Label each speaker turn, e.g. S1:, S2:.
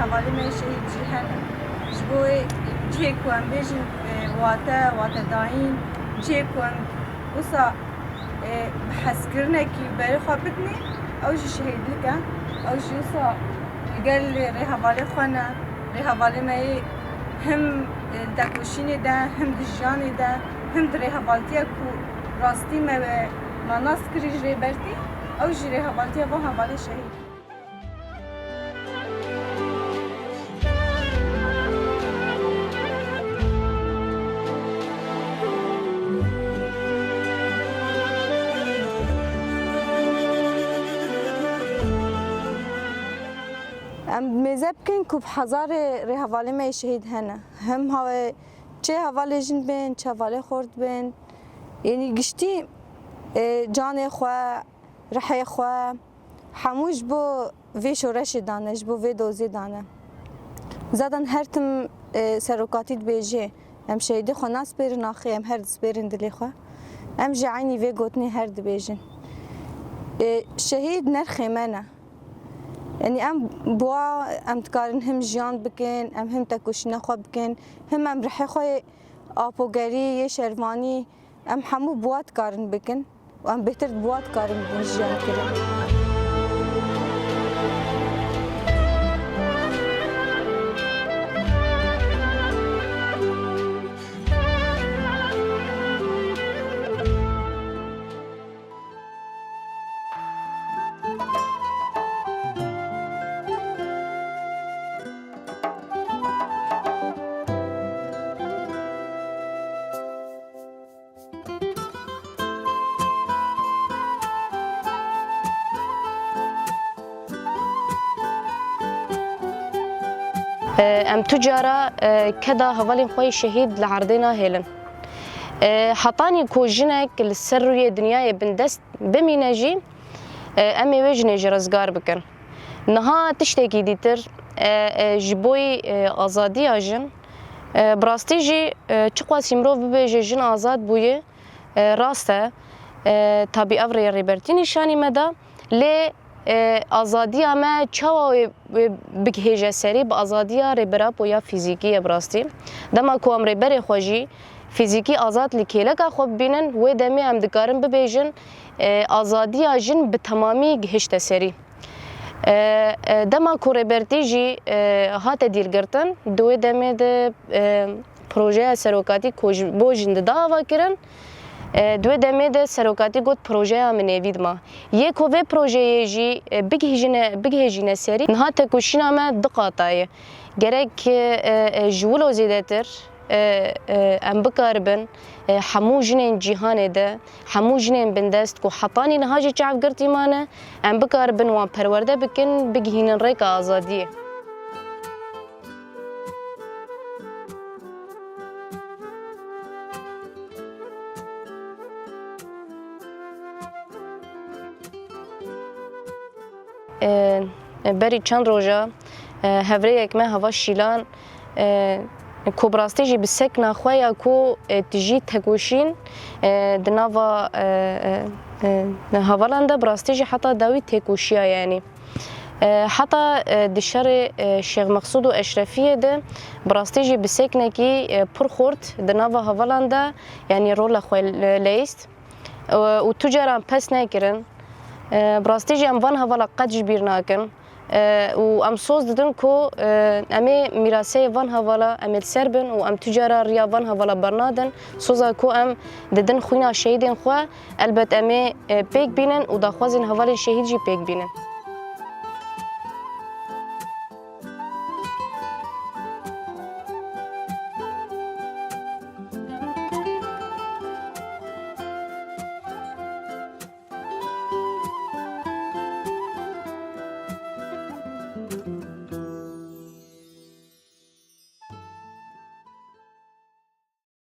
S1: حوالی من شهید جهان جبوی جه کوام بیشن واتا داین جه کوام وسا بحث کرنه کی برای خوابتنی اوج شهید لکه اوج وسا قال ری حوالی خانه ری حوالی من هم دکوشینی ده هم دجانی ده هم ری حوالتیا کو راستی ما ناس کریج ری برتی اوج ری حوالتیا با حوالی شهید مزب کن کوب هزار ری حوالی می شهید هنه هم هوا چه حوالی جن بین چه حوالی خورد بین یعنی گشتی جان خواه رحی خواه هموش بو وی شورش دانه بو وی دوزی دانه زدن هر تم سروکاتید بیجه هم شهیدی خو ناس بیرن آخی هم هر دست بیرن دلی خواه هم جعینی وی گوتنی هر دی بیجن شهید نرخی منه يعني ام تكارن هم جيان بكن هم تكوشنا خو بكن هم رحي خوي آبوگری شروانی همو بوات کارن بکن و بهتر بوات کارن بکن جیان کرن
S2: ام تجارة كدا هفالين خوي شهيد لعرضنا هيلن حطاني كوجنك السرية دنيا بندست بميناجي امي وجني جرزگار بكن نها تشتكي ديتر جبوي آزادي اجن براستي جي چقوا سيمروف ببيجي جن آزاد بوي راسته تابي افري ريبرتي نشاني مدا لي آزادی ما چه بگهیجه سری با آزادی ریبرا پویا فیزیکی براستی دما کو امر بر خوجی فیزیکی آزاد لیکیله که خوب بینن و دمی هم دکارن ببیجن آزادی جن به تمامی گهشت سری دما کو ریبرتی جی هات دیلگرتن دو دمی ده پروژه سروکاتی کوج بوجند داوا کرن دو دمه ده سروکاتی گفت پروژه منوید ما یک و پروژه جی بگهجینه سری نه تکوشینا ما دقاتای گرک جولو زیادتر ام بکاربن همو جنین جهان ده همو جنین بندست کو حطانی نهاجی چعب گرتی مانه ام بکاربن و پرورده بکن بگهینن ریک آزادیه بری چند روزه هفته یک ماه هوا شیلان کوبراستی جی بسک نخواهی کو تجی تکوشین دنوا هوالنده براستی جی حتی داوی تکوشیا یعنی حتی دشار شیخ مقصود و اشرفیه ده براستی جی بسک نکی پر خورد دنوا هوالنده یعنی رول خواه لیست و تجارم پس نکرن براستی جی ام وان هوالا قد جبیر ناکن و ام سوز دادن کو امی میراثی وان هوالا امیل سربن و ام تجارا ریا وان هوالا برنادن سوزا کو ام دادن خوینا شهیدین خوا البته امی پیک بینن و داخوازین هوالی شهید جی پیک بینن